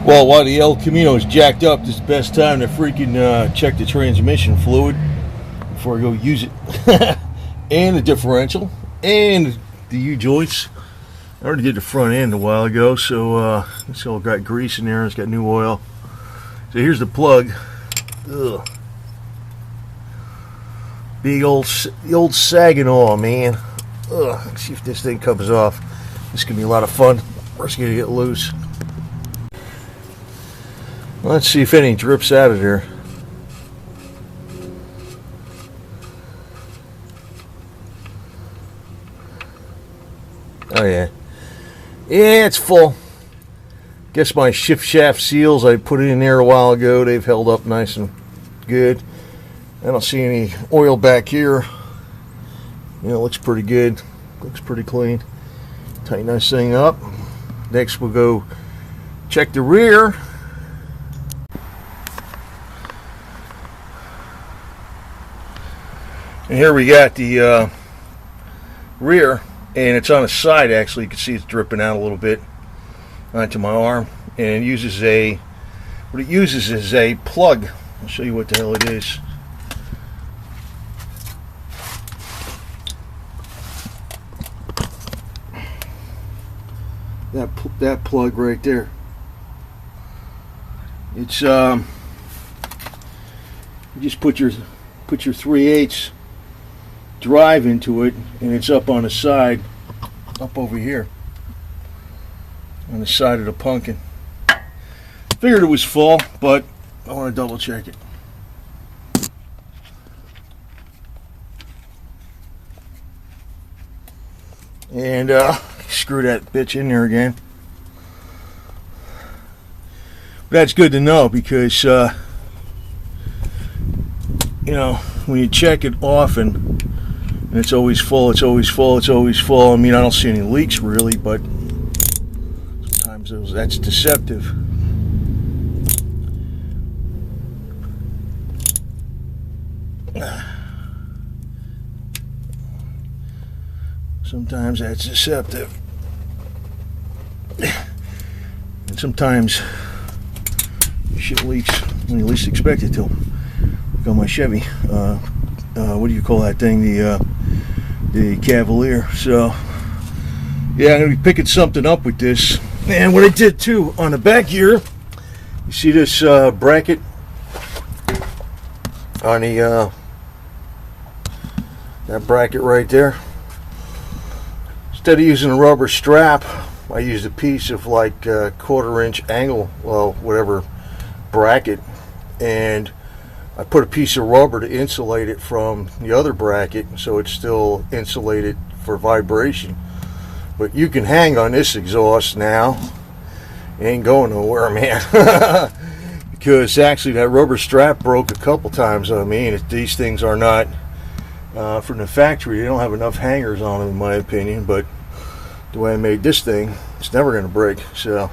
Well, while the El Camino is jacked up, this is the best time to freaking check the transmission fluid before I go use it. And the differential and the U-joints. I already did the front end a while ago, so it's all got grease in there. It's got new oil. So here's the plug. Ugh. The old Saginaw, man. Ugh. Let's see if this thing comes off. This is gonna be a lot of fun. First, gonna get loose. Let's see if any drips out of there. Oh yeah. Yeah, it's full. Guess my shift shaft seals, I put it in there a while ago. They've held up nice and good. I don't see any oil back here. You know, it looks pretty good. Looks pretty clean. Tighten this thing up. Next we'll go check the rear. And here we got the rear, and it's on the side actually. You can see it's dripping out a little bit onto my arm. And it uses what it uses is a plug. I'll show you what the hell it is. That plug right there. It's you just put your 3/8 drive into it, and it's up on the side, up over here on the side of the pumpkin. Figured it was full, but I want to double check it. And screw that bitch in there again. That's good to know, because you know, when you check it often and it's always full, it's always full, it's always full. I mean, I don't see any leaks really, but sometimes that's deceptive. Sometimes that's deceptive. And sometimes shit leaks when you least expect it to. Look on my Chevy. What do you call that thing? The Cavalier. So yeah, I'm gonna be picking something up with this. And what I did too on the back here, you see this bracket on the that bracket right there. Instead of using a rubber strap, I used a piece of like 1/4-inch angle, well, whatever bracket, and I put a piece of rubber to insulate it from the other bracket, so it's still insulated for vibration. But you can hang on this exhaust now. It ain't going nowhere, man. Because actually that rubber strap broke a couple times on me, and these things are not from the factory. They don't have enough hangers on them, in my opinion. But the way I made this thing, it's never going to break. So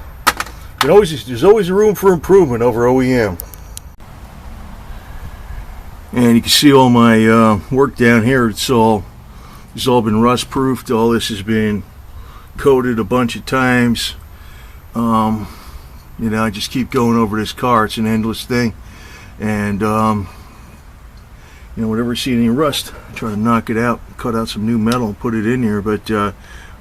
there's always room for improvement over OEM. And you can see all my work down here. It's all been rust proofed. All this has been coated a bunch of times. You know, I just keep going over this car. It's an endless thing. And you know, whenever I see any rust, I try to knock it out, cut out some new metal and put it in here. But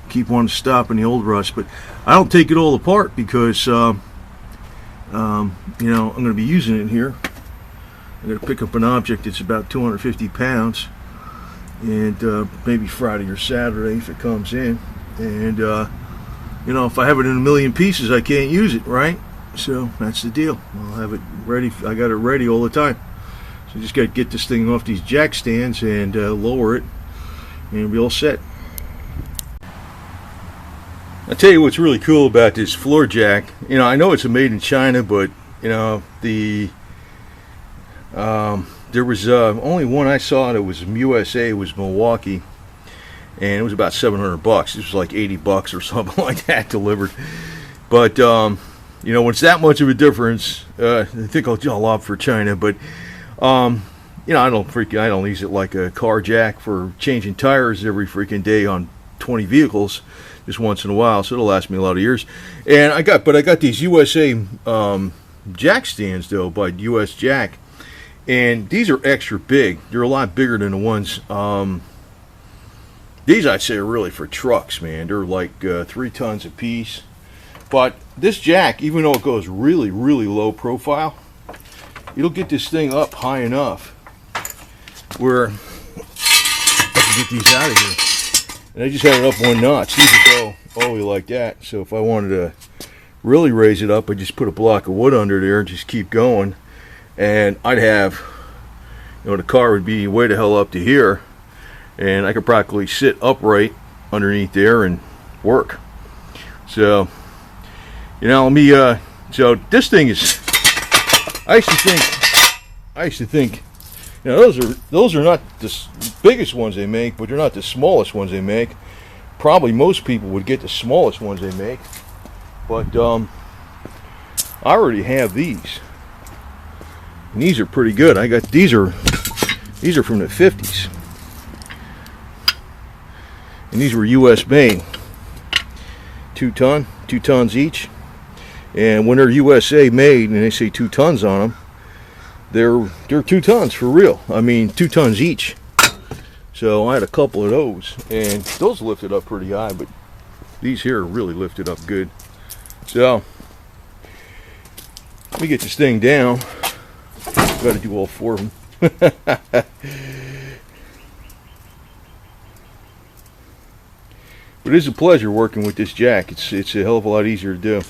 keep wanting to stop any old rust. But I don't take it all apart, because you know, I'm going to be using it here. I'm going to pick up an object that's about 250 pounds, and maybe Friday or Saturday if it comes in. And you know, if I have it in a million pieces, I can't use it, right? So that's the deal. I'll have it ready. I got it ready all the time. So just got to get this thing off these jack stands and lower it, and be all set. I'll tell you what's really cool about this floor jack. You know, I know it's a made in China, but you know, there was only one I saw that was from USA. It was Milwaukee, and it was about $700. This was like $80 or something like that delivered. But you know, when it's that much of a difference, I think I'll opt for China. But you know, I don't use it like a car jack for changing tires every freaking day on 20 vehicles. just once in a while, so it'll last me a lot of years. And I got these USA jack stands though, by US Jack, and these are extra big. They're a lot bigger than the ones. These I'd say are really for trucks, man. They're like 3 tons a piece. But this jack, even though it goes really, really low profile, it'll get this thing up high enough where I can get these out of here. And I just had it up 1 notch. These would go all the way like that. So if I wanted to really raise it up, I just put a block of wood under there and just keep going. And I'd have, the car would be way the hell up to here. And I could practically sit upright underneath there and work. So, let me, so this thing is, I used to think, those are not the biggest ones they make, but they're not the smallest ones they make. Probably most people would get the smallest ones they make. But, I already have these. And these are pretty good. These are from the 50s. And these were US made. 2 tons each. And when they're USA made and they say 2 tons on them, they're 2 tons for real. I mean, 2 tons each. So I had a couple of those, and those lifted up pretty high, but these here really lifted up good. So let me get this thing down. Got to do all 4 of them. But it is a pleasure working with this jack. It's a hell of a lot easier to do.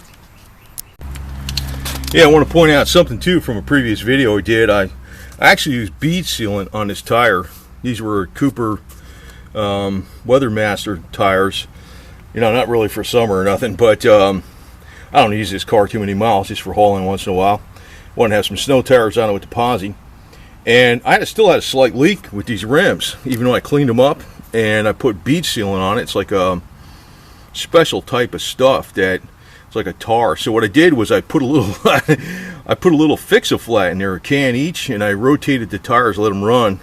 Yeah, I want to point out something too from a previous video I did. I actually used bead sealant on this tire. These were Cooper Weathermaster tires. Not really for summer or nothing, but I don't use this car too many miles, just for hauling once in a while. Want to have some snow tires on it with the posi. And I still had a slight leak with these rims, even though I cleaned them up. And I put bead sealant on it. It's like a special type of stuff that it's like a tar. So what I did was I put a little Fix-A-Flat in there, a can each, and I rotated the tires, let them run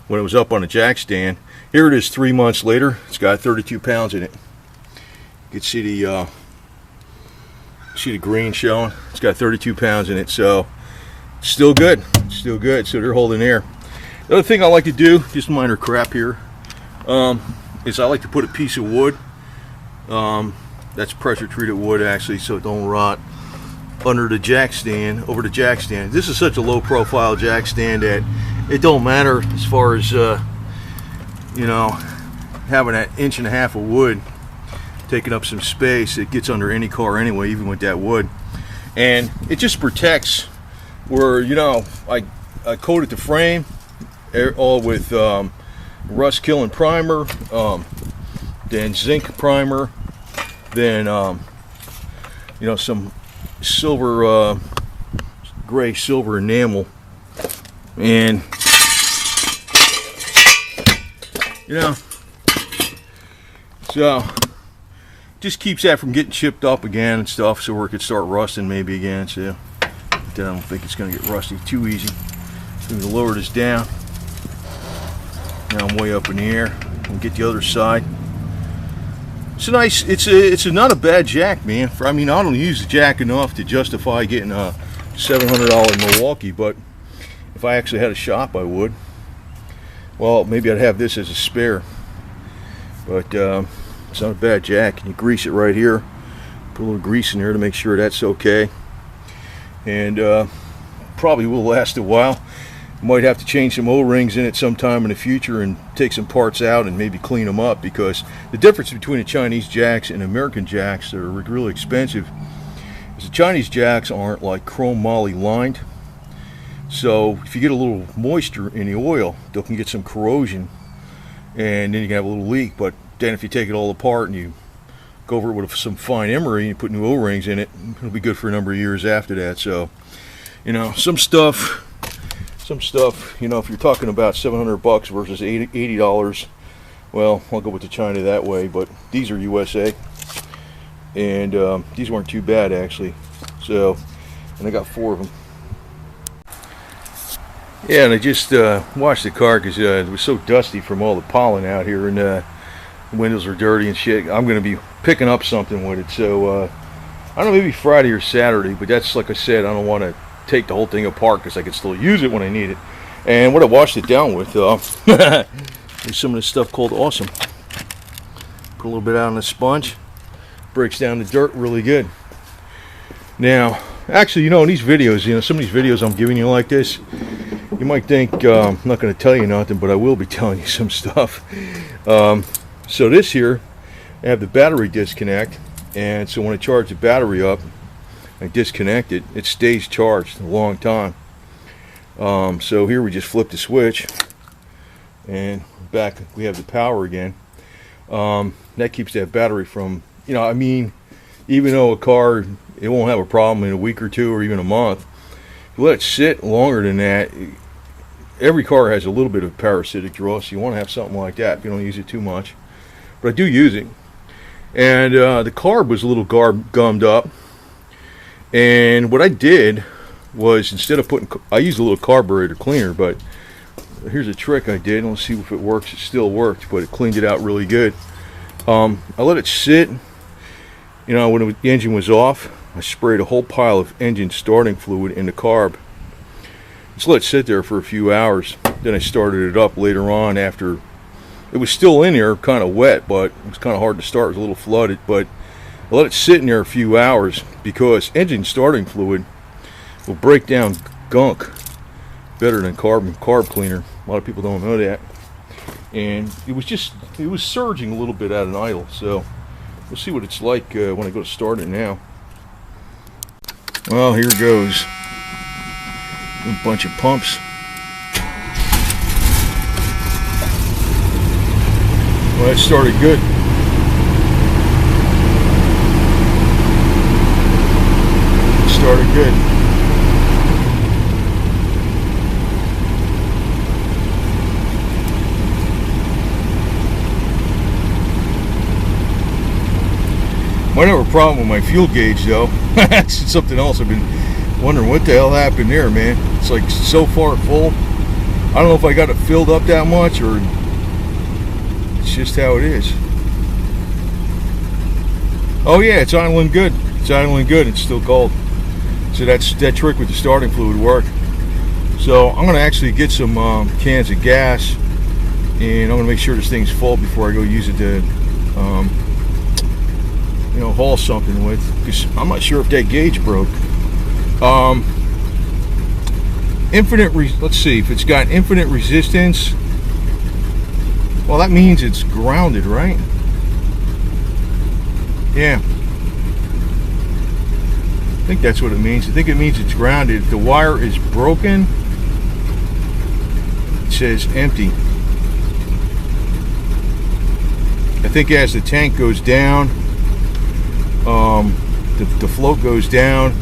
when it was up on a jack stand. Here it is 3 months later. It's got 32 pounds in it. You can see the green showing. It's got 32 pounds in it, so still good. Still good. So they're holding air. The other thing I like to do, just minor crap here, is I like to put a piece of wood, that's pressure treated wood actually, so it don't rot, under the jack stand, over the jack stand. This is such a low profile jack stand that it don't matter as far as having that 1.5 inches of wood taking up some space. It gets under any car anyway, even with that wood, and it just protects where I coated the frame all with rust killing primer, then zinc primer, then some silver, gray silver enamel, and so just keeps that from getting chipped up again and stuff, so where it could start rusting maybe again. So then I don't think it's going to get rusty too easy. So I'm going to lower this down. Now I'm way up in the air. And get the other side. It's a nice. It's not a bad jack, man. I don't use the jack enough to justify getting a $700 Milwaukee, but if I actually had a shop, I would. Well, maybe I'd have this as a spare. But it's not a bad jack. And you grease it right here. Put a little grease in there to make sure that's okay. And probably will last a while. Might have to change some O-rings in it sometime in the future and take some parts out and maybe clean them up, because the difference between the Chinese jacks and American jacks that are really expensive is the Chinese jacks aren't like chrome moly lined. So if you get a little moisture in the oil, they can get some corrosion, and then you can have a little leak. But then if you take it all apart and you go over it with some fine emery and you put new O-rings in it, it'll be good for a number of years after that. So some stuff, if you're talking about $700 versus $80, well, I'll go with the China that way. But these are USA, and these weren't too bad actually. So, and I got 4 of them. Yeah, and I just washed the car because it was so dusty from all the pollen out here, and the windows are dirty and shit. I'm going to be picking up something with it. So I don't know, maybe Friday or Saturday, but that's, like I said, I don't want to take the whole thing apart because I can still use it when I need it. And what I washed it down with is some of this stuff called Awesome. Put a little bit out on the sponge, breaks down the dirt really good. Now, actually, you know, in these videos, you know, some of these videos I'm giving you like this, you might think I'm not going to tell you nothing, but I will be telling you some stuff. So this here, I have the battery disconnect, and so when I charge the battery up, I disconnect it, it stays charged a long time. So here we just flip the switch, and back we have the power again. That keeps that battery from, you know, I mean, even though a car, it won't have a problem in a week or two or even a month, if you let it sit longer than that, every car has a little bit of parasitic draw, so you want to have something like that if you don't use it too much. But I do use it. And the carb was a little gummed up, and what I did was, instead of putting, I used a little carburetor cleaner, but here's a trick I did. Let's see if it works. It still worked, but it cleaned it out really good. I let it sit. You know, when the engine was off, I sprayed a whole pile of engine starting fluid in the carb. Just let it sit there for a few hours. Then I started it up later on after it was still in there, kind of wet, but it was kind of hard to start. It was a little flooded, but I let it sit in there a few hours because engine starting fluid will break down gunk better than carb cleaner. A lot of people don't know that. And it was surging a little bit at an idle, so we'll see what it's like when I go to start it now. Well, here goes a bunch of pumps. Well, that started good. It started good. Might have a problem with my fuel gauge though. That's something else. I've been wondering what the hell happened there, man. It's like so far full. I don't know if I got it filled up that much or it's just how it is. Oh yeah, it's idling good. It's idling good. It's still cold. So that trick with the starting fluid worked. So I'm going to actually get some cans of gas, and I'm going to make sure this thing's full before I go use it to you know, haul something with, because I'm not sure if that gauge broke. Let's see if it's got infinite resistance. Well, that means it's grounded, right? Yeah, I think that's what it means. I think it means it's grounded. If the wire is broken, it says empty. I think as the tank goes down, the float goes down.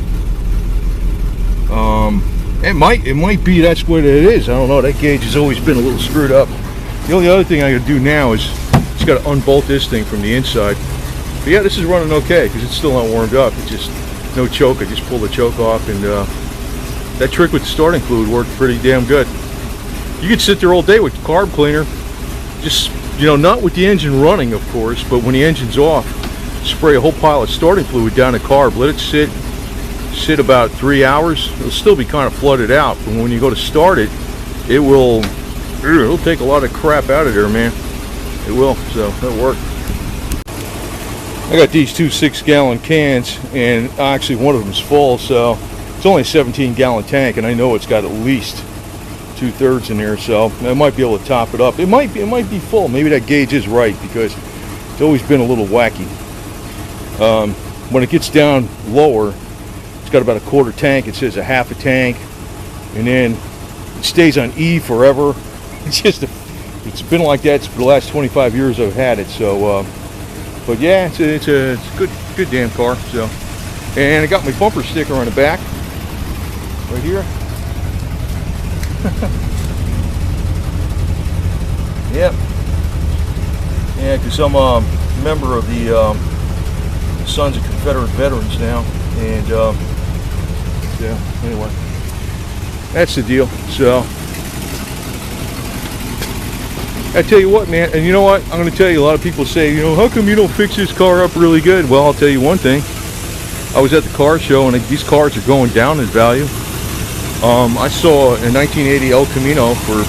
It might be that's what it is. I don't know. That gauge has always been a little screwed up. The only other thing I gotta do now is just gotta unbolt this thing from the inside. But yeah, this is running okay because it's still not warmed up. It's just no choke. I just pulled the choke off, and that trick with the starting fluid worked pretty damn good. You could sit there all day with the carb cleaner. Just, you know, not with the engine running, of course, but when the engine's off, spray a whole pile of starting fluid down the carb, let it sit about 3 hours. It'll still be kind of flooded out, but when you go to start it, it'll take a lot of crap out of there, man. It will. So that'll work. I got these two 6-gallon cans, and actually one of them's full, so it's only a 17-gallon tank, and I know it's got at least 2/3 in there, so I might be able to top it up. It might be full. Maybe that gauge is right because it's always been a little wacky. When it gets down lower, it's got about a quarter tank. It says a half a tank, and then it stays on E forever. It's been like that for the last 25 years I've had it. So, but yeah, it's a good damn car. So, and I got my bumper sticker on the back, right here. Yep. Yeah, because I'm a member of the Sons of Confederate Veterans now, and yeah. Anyway, that's the deal. So I tell you what, man, and you know what? I'm going to tell you, a lot of people say, you know, how come you don't fix this car up really good? Well, I'll tell you one thing. I was at the car show, and these cars are going down in value. I saw a 1980 El Camino for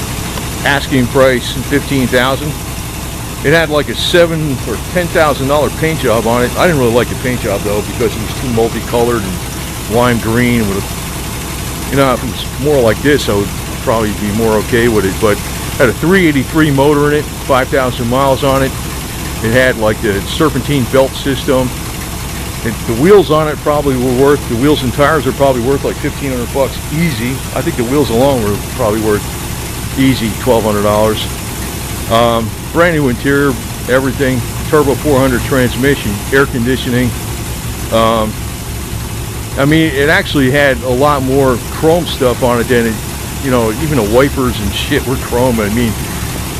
asking price $15,000. It had like a $7,000 or $10,000 paint job on it. I didn't really like the paint job though, because it was too multicolored and lime green. With a, you know, if it was more like this, I would probably be more okay with it. But it had a 383 motor in it, 5,000 miles on it. It had like the serpentine belt system. The wheels on it probably were worth, the wheels and tires are probably worth like $1,500 easy. I think the wheels alone were probably worth easy $1,200. Brand new interior, everything, turbo 400 transmission, air conditioning. I mean, it actually had a lot more chrome stuff on it than it, you know, even the wipers and shit were chrome. I mean,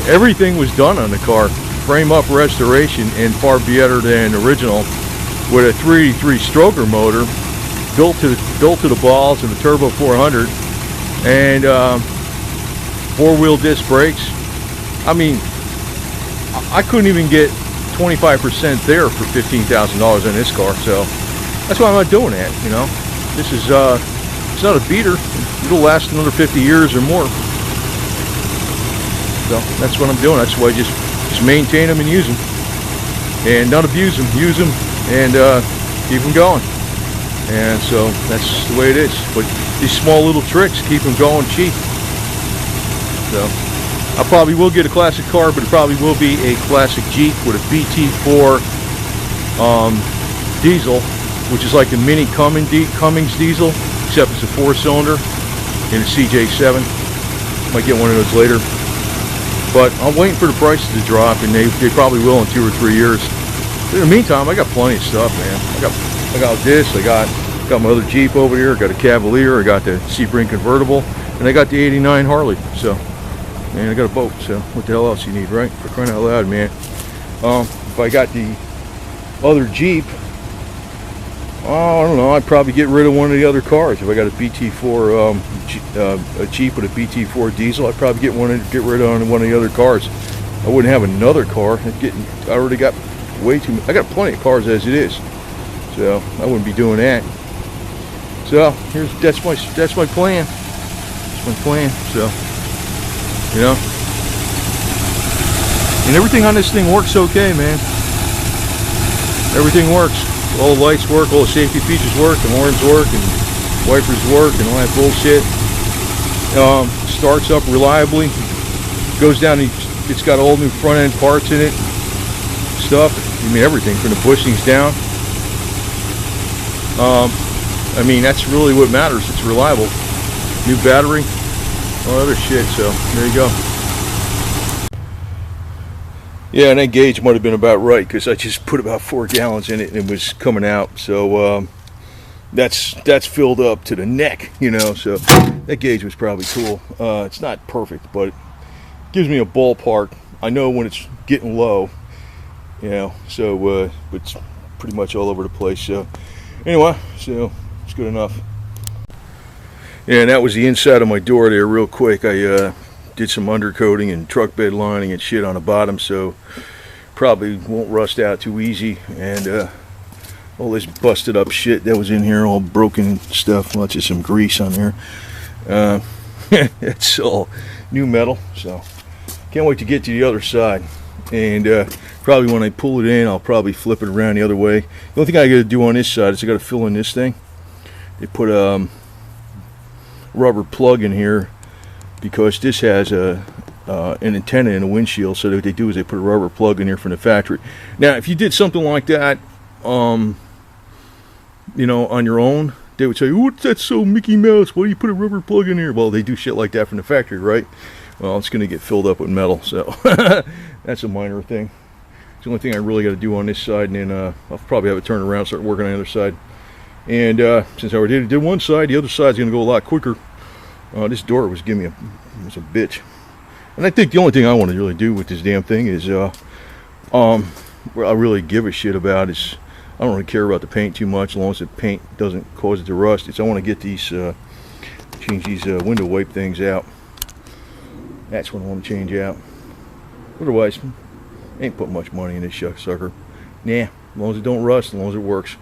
everything was done on the car. Frame up restoration, and far better than original, with a 383 stroker motor built to the balls and a turbo 400 and 4-wheel disc brakes. I mean, I couldn't even get 25% there for $15,000 in this car, so that's why I'm not doing that. You know, this is it's not a beater. It'll last another 50 years or more. So that's what I'm doing. That's why I just maintain them and use them, and not abuse them. Use them and keep them going. And so that's the way it is. But these small little tricks keep them going cheap. So I probably will get a classic car, but it probably will be a classic Jeep with a BT4 diesel, which is like the mini Cummins diesel, except it's a 4-cylinder in a CJ7. Might get one of those later. But I'm waiting for the prices to drop, and they probably will in 2 or 3 years. In the meantime, I got plenty of stuff, man. I got this. I got my other Jeep over here. I got a Cavalier. I got the Sebring convertible, and I got the '89 Harley. So, man, I got a boat. So, what the hell else you need, right? For crying out loud, man. If I got the other Jeep, I don't know. I'd probably get rid of one of the other cars. If I got a BT4, a Jeep with a BT4 diesel, I'd probably get rid of one of the other cars. I wouldn't have another car. I already got way too. I got plenty of cars as it is, so I wouldn't be doing that. So that's my plan. That's my plan. So, you know, and everything on this thing works okay, man. Everything works. All the lights work, all the safety features work, the horns work, and wipers work, and all that bullshit. Starts up reliably. Goes down. It's got all new front end parts in it. Stuff. I mean, everything from the bushings down. I mean, that's really what matters. It's reliable. New battery, all other shit. So there you go. Yeah, and that gauge might have been about right, because I just put about 4 gallons in it and it was coming out. So that's filled up to the neck, you know. So that gauge was probably cool. It's not perfect, but it gives me a ballpark. I know when it's getting low, you know. So it's pretty much all over the place. So anyway, so it's good enough. Yeah, and that was the inside of my door there real quick. I did some undercoating and truck bed lining and shit on the bottom, so probably won't rust out too easy. And all this busted up shit that was in here, all broken stuff, lots of some grease on there. It's all new metal, so can't wait to get to the other side. And probably when I pull it in, I'll probably flip it around the other way. The only thing I got to do on this side is I got to fill in this thing. They put a rubber plug in here, because this has an antenna in the windshield. So what they do is they put a rubber plug in here from the factory. Now, if you did something like that, you know, on your own, they would say, "What's that so Mickey Mouse? Why do you put a rubber plug in here?" Well, they do shit like that from the factory, right? Well, it's going to get filled up with metal, so that's a minor thing. It's the only thing I really got to do on this side, and then I'll probably have it turned around, start working on the other side. And since I already did one side, the other side's going to go a lot quicker. This door was giving me a bitch. And I think the only thing I want to really do with this damn thing is, what I really give a shit about is, I don't really care about the paint too much, as long as the paint doesn't cause it to rust. I want to get these, change these window wipe things out. That's what I want to change out. Otherwise, ain't put much money in this sucker. Nah, as long as it don't rust, as long as it works.